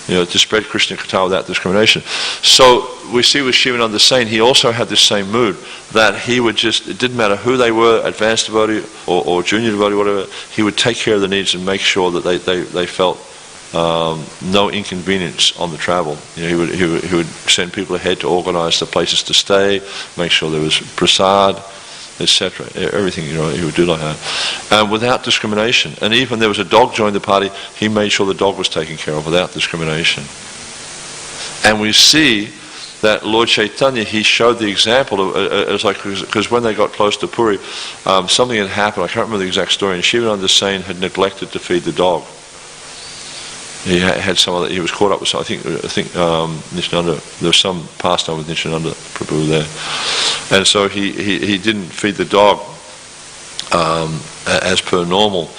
To spread Krishna Katha without discrimination. So we see with Shivananda saying he also had this same mood, that he would just, it didn't matter who they were, advanced devotee or junior devotee, whatever, he would take care of the needs and make sure that they felt no inconvenience on the travel. He would send people ahead to organize the places to stay, make sure there was prasad, etc. Everything, he would do like that. Without discrimination. And even there was a dog joined the party, he made sure the dog was taken care of without discrimination. And we see that Lord Chaitanya, he showed the example of, because when they got close to Puri, something had happened, I can't remember the exact story, and Shivananda Sain had neglected to feed the dog. He had he was caught up with some, I think Nityananda, there was some pastime with Nityananda Prabhu there. And so he didn't feed the dog as per normal.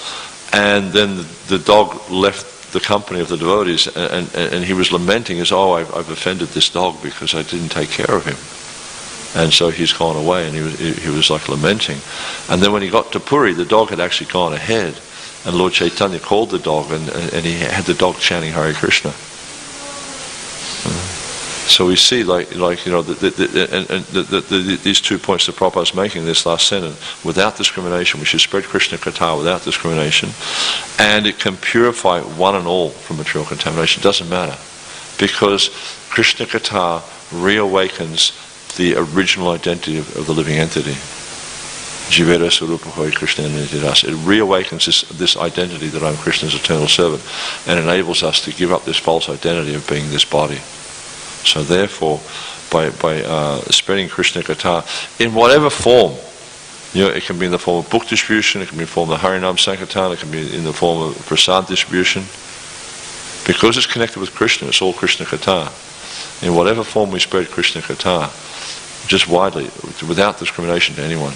And then the dog left the company of the devotees, and he was lamenting as, I've offended this dog because I didn't take care of him. And so he's gone away, and he was like lamenting. And then when he got to Puri, the dog had actually gone ahead. And Lord Chaitanya called the dog, and he had the dog chanting Hare Krishna. So we see, these 2 points that Prabhupada is making in this last sentence. Without discrimination, we should spread Krishna Katha without discrimination, and it can purify one and all from material contamination. It doesn't matter, because Krishna Katha reawakens the original identity of the living entity. Jivera Sarupa Hoy Krishna Nitidas. It reawakens this identity that I'm Krishna's eternal servant, and enables us to give up this false identity of being this body. So therefore, by spreading Krishna Katha in whatever form, it can be in the form of book distribution, it can be in the form of Harinam Sankirtan, it can be in the form of prasad distribution. Because it's connected with Krishna, it's all Krishna Katha. In whatever form we spread Krishna Katha, just widely, without discrimination to anyone,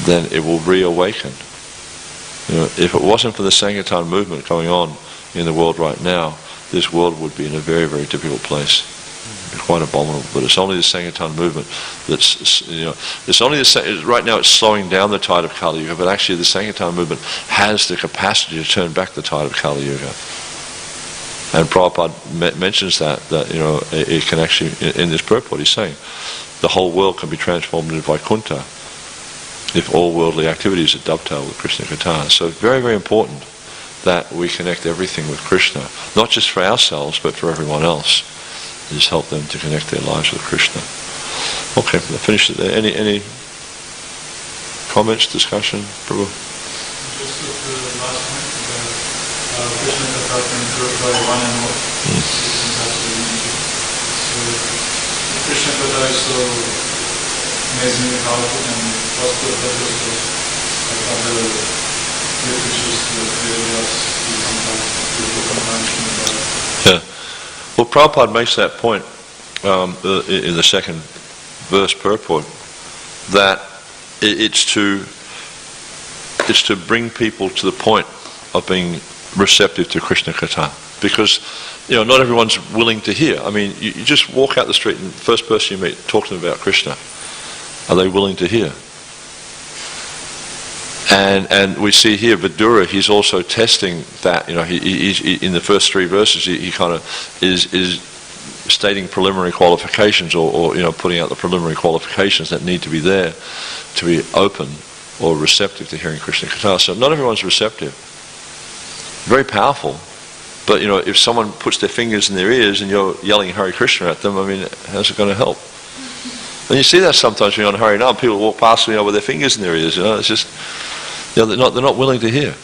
then it will reawaken. If it wasn't for the Sankirtan movement going on in the world right now, this world would be in a very, very difficult place. It would be quite abominable. But it's only the Sankirtan movement that's, it's only right now it's slowing down the tide of Kali Yuga, but actually the Sankirtan movement has the capacity to turn back the tide of Kali Yuga. And Prabhupada mentions that it can actually, in this purport, he's saying, the whole world can be transformed into Vaikuntha if all worldly activities are dovetailed with Krishna Katha. So it's very, very important that we connect everything with Krishna, not just for ourselves, but for everyone else. Just help them to connect their lives with Krishna. Okay, I finished it there. Any comments, discussion, Prabhu? Just the last point, Krishna Katha can purify one and all. So Krishna Katha is so amazingly powerful, and possible that also like other literatures that Vedas become Yeah. Well, Prabhupada makes that point in the second verse purport, that it's to bring people to the point of being receptive to Krishna Katha, because not everyone's willing to hear. I mean, you just walk out the street and the first person you meet, talk to them about Krishna. Are they willing to hear? And we see here Vidura, he's also testing that. He in the first 3 verses, he kind of is stating preliminary qualifications, or putting out the preliminary qualifications that need to be there to be open or receptive to hearing Krishna Katha. So not everyone's receptive. Very powerful, But if someone puts their fingers in their ears and you're yelling Hare Krishna at them, I mean, how's it going to help? And you see that sometimes when you're on Harinam, people walk past me with their fingers in their ears. It's just they're not willing to hear.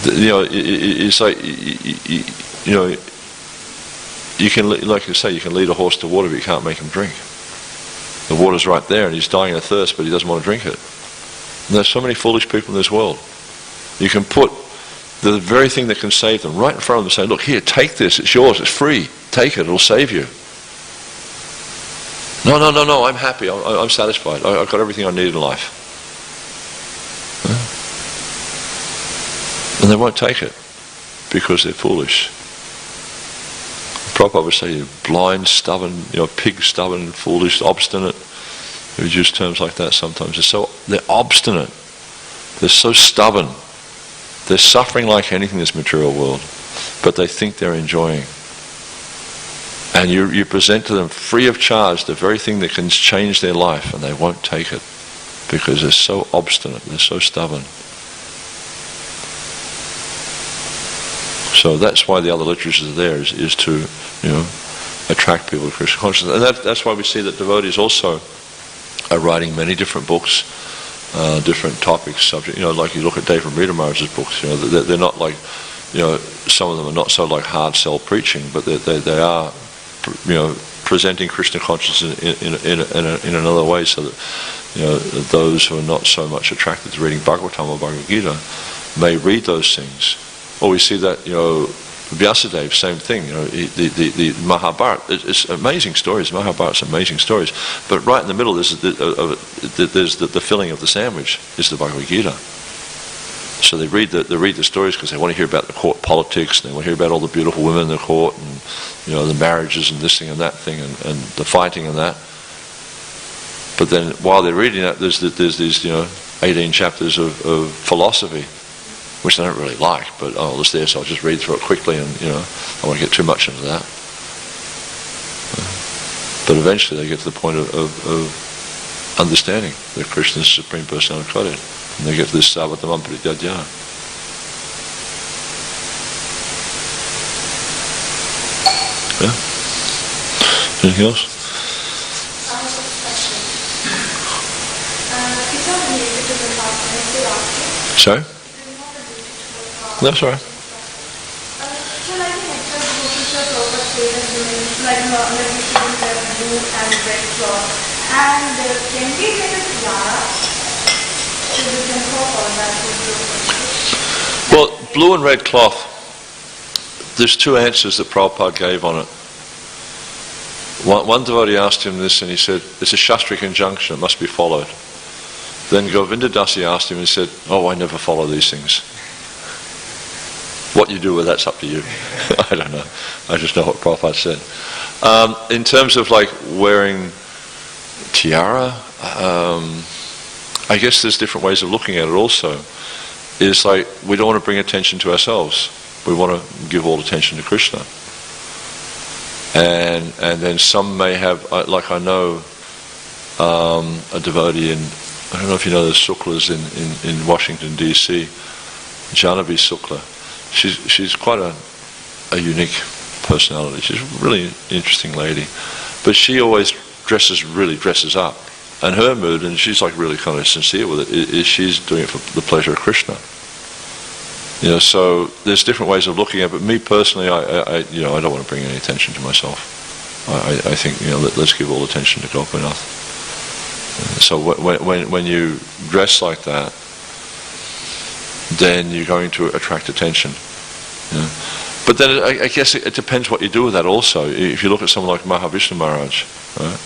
It's like you can, like you say, you can lead a horse to water, but you can't make him drink. The water's right there, and he's dying of thirst, but he doesn't want to drink it. And there's so many foolish people in this world. You can put the very thing that can save them right in front of them and say, look, here, take this, it's yours, it's free, take it, it'll save you. No, I'm happy, I'm satisfied, I've got everything I need in life. And they won't take it because they're foolish. Prabhupada would say, you're blind, stubborn, pig, stubborn, foolish, obstinate. He would use terms like that sometimes. They're obstinate. They're so stubborn. They're suffering like anything in this material world, but they think they're enjoying. And you present to them free of charge the very thing that can change their life, and they won't take it because they're so obstinate, they're so stubborn. So that's why the other literatures are there, is to attract people to Krishna consciousness. And that's why we see that devotees also are writing many different books, different topics, subject. Like you look at Deva Rita Maharaj's books. They're not like, some of them are not so like hard sell preaching, but they are, presenting Krishna consciousness in another way, so that those who are not so much attracted to reading Bhagavatam or Bhagavad Gita may read those things. Or we see that Vyasadeva, same thing. The Mahabharata, it's amazing stories. Mahabharata's amazing stories. But right in the middle, there's the filling of the sandwich is the Bhagavad Gita. So they read the stories because they want to hear about the court politics, and they want to hear about all the beautiful women in the court, and the marriages and this thing and that thing, and the fighting and that. But then while they're reading that, there's these 18 chapters of philosophy, which I don't really like, but it's there, so I'll just read through it quickly, and I won't get too much into that. But eventually they get to the point of understanding that Krishna is the Supreme Personality of Godhead, and they get to this Sarvatamam Parityajya. Yeah? Anything else? I have a question. It's not related to the last one, I still ask you. Sorry? That's all right. So like in Nrsimha Kavaca Prabhu like we shouldn't wear blue and red cloth. And can we get a tiara? So we can talk all that. Well, blue and red cloth, there's two answers that Prabhupada gave on it. One devotee asked him this, and he said, it's a Shastric injunction, it must be followed. Then Govinda Dasi asked him, and he said, I never follow these things. What you do with that's up to you. I don't know. I just know what Prabhupada said. In terms of like wearing tiara, I guess there's different ways of looking at it also. It's like we don't want to bring attention to ourselves. We want to give all attention to Krishna. And then some may have, like I know a devotee in, I don't know if you know the Suklas in Washington DC, Janavi Sukla. She's quite a unique personality. She's a really interesting lady, but she always dresses up, and her mood, and she's like really kind of sincere with it, is she's doing it for the pleasure of Krishna. So there's different ways of looking at it. But me personally, I don't want to bring any attention to myself. I think let's give all attention to Gopinath. So when you dress like that, then you're going to attract attention. But then I guess it depends what you do with that also. If you look at someone like Mahavishnu Maharaj, right?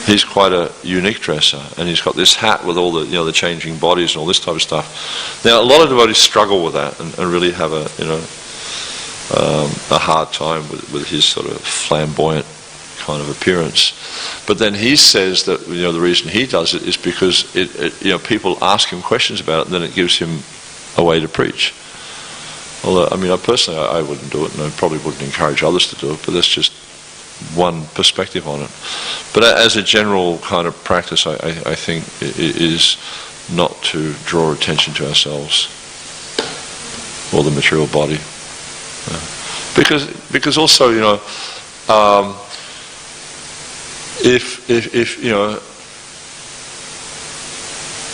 He's quite a unique dresser, and he's got this hat with all the the changing bodies and all this type of stuff. Now a lot of devotees struggle with that and really have a hard time with his sort of flamboyant kind of appearance. But then he says that the reason he does it is because people ask him questions about it, and then it gives him a way to preach. Although, I personally, I wouldn't do it, and I probably wouldn't encourage others to do it, but that's just one perspective on it. But as a general kind of practice, I think it is not to draw attention to ourselves. or the material body. Because also, if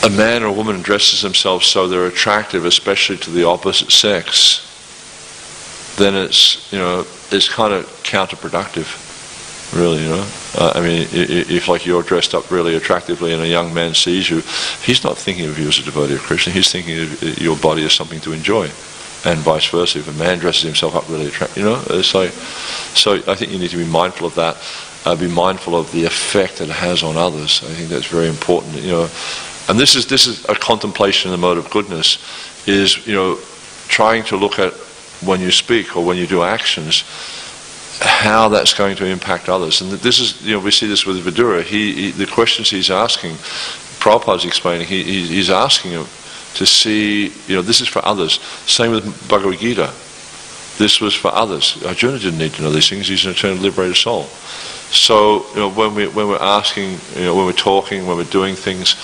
a man or a woman dresses themselves so they're attractive, especially to the opposite sex, then it's kind of counterproductive, really. I mean, if like you're dressed up really attractively and a young man sees you, he's not thinking of you as a devotee of Krishna. He's thinking of your body as something to enjoy, and vice versa. If a man dresses himself up really attractive, it's like. So I think you need to be mindful of that. Be mindful of the effect it has on others. I think that's very important. And this is a contemplation in the mode of goodness. Is trying to look at when you speak or when you do actions, how that's going to impact others. And this is we see this with Vidura. The questions he's asking, Prabhupada's explaining. He's asking him to see this is for others. Same with Bhagavad Gita. This was for others. Arjuna didn't need to know these things. He's an eternally liberated soul. So when we're asking, when we're talking, when we're doing things,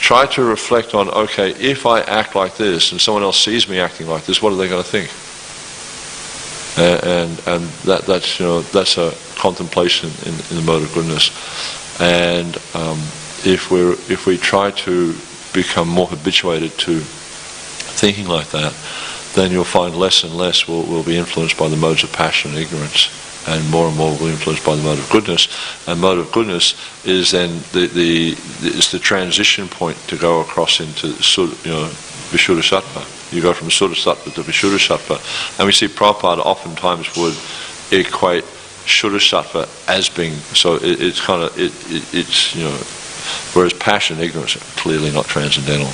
try to reflect on, okay, if I act like this and someone else sees me acting like this, what are they going to think? And that's a contemplation in the mode of goodness. And if we try to become more habituated to thinking like that, then you'll find less and less will be influenced by the modes of passion and ignorance, and more will be influenced by the mode of goodness. And mode of goodness is then it's the transition point to go across into Vishuddhasattva. You go from Suddhasattva to Vishuddhasattva, and we see Prabhupada oftentimes would equate Shuddhasattva as being it's whereas passion and ignorance are clearly not transcendental.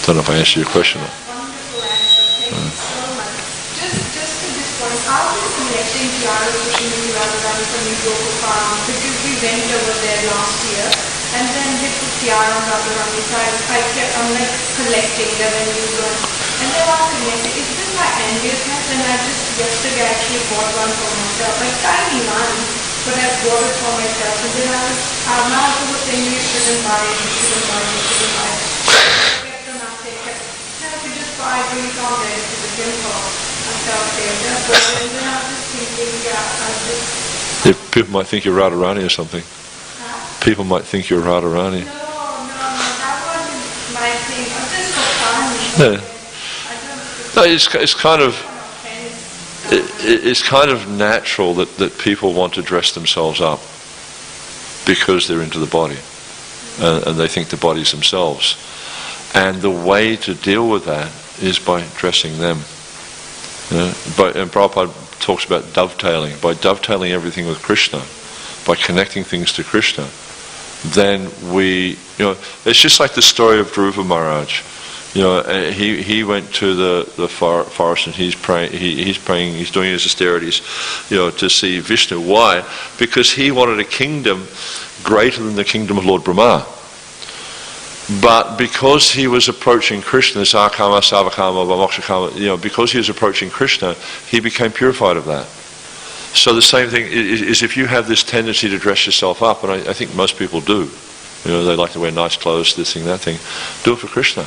Don't know if I answered your question. Wonderful answer. Thank you so much. Just to this point, how is connecting Tiara Kushimini Radharani from Yoko Farm? Because we went over there last year, and then they put Tiara on Radharani, so I'm like collecting the revenues on. And they are connected. Is this my enviousness? And I just yesterday actually bought one for myself, like tiny one, but I bought it for myself. And then I'm now also saying you shouldn't buy it, you shouldn't buy it, you shouldn't buy it. I really found it to the temple and then I was just thinking, If people might think you're Radharani or something. People might think you're Radharani. No, that wasn't my thing. Just for fun. No, it's kind of natural that people want to dress themselves up because they're into the body, and they think the body's themselves. And the way to deal with that is by dressing them. And Prabhupada talks about dovetailing. By dovetailing everything with Krishna, by connecting things to Krishna, then it's just like the story of Dhruva Maharaj. He went to the forest and he's praying, he's doing his austerities, to see Vishnu. Why? Because he wanted a kingdom greater than the kingdom of Lord Brahma. But because he was approaching Krishna, Sakama, Savakama, Mokshakama, because he was approaching Krishna, he became purified of that. So the same thing is if you have this tendency to dress yourself up, and I think most people do, they like to wear nice clothes, this thing, that thing, do it for Krishna.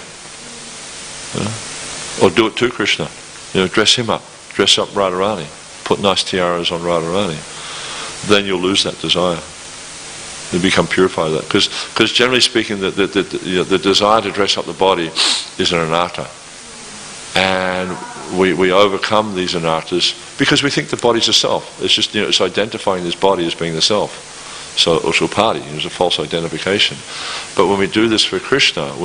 Or do it to Krishna. Dress him up. Dress up Radharani. Put nice tiaras on Radharani. Then you'll lose that desire. You become purified of that. Because generally speaking, the desire to dress up the body is an anatta. And we overcome these anattas because we think the body's a self. It's just, it's identifying this body as being the self. So, ushupati is a false identification. But when we do this for Krishna, when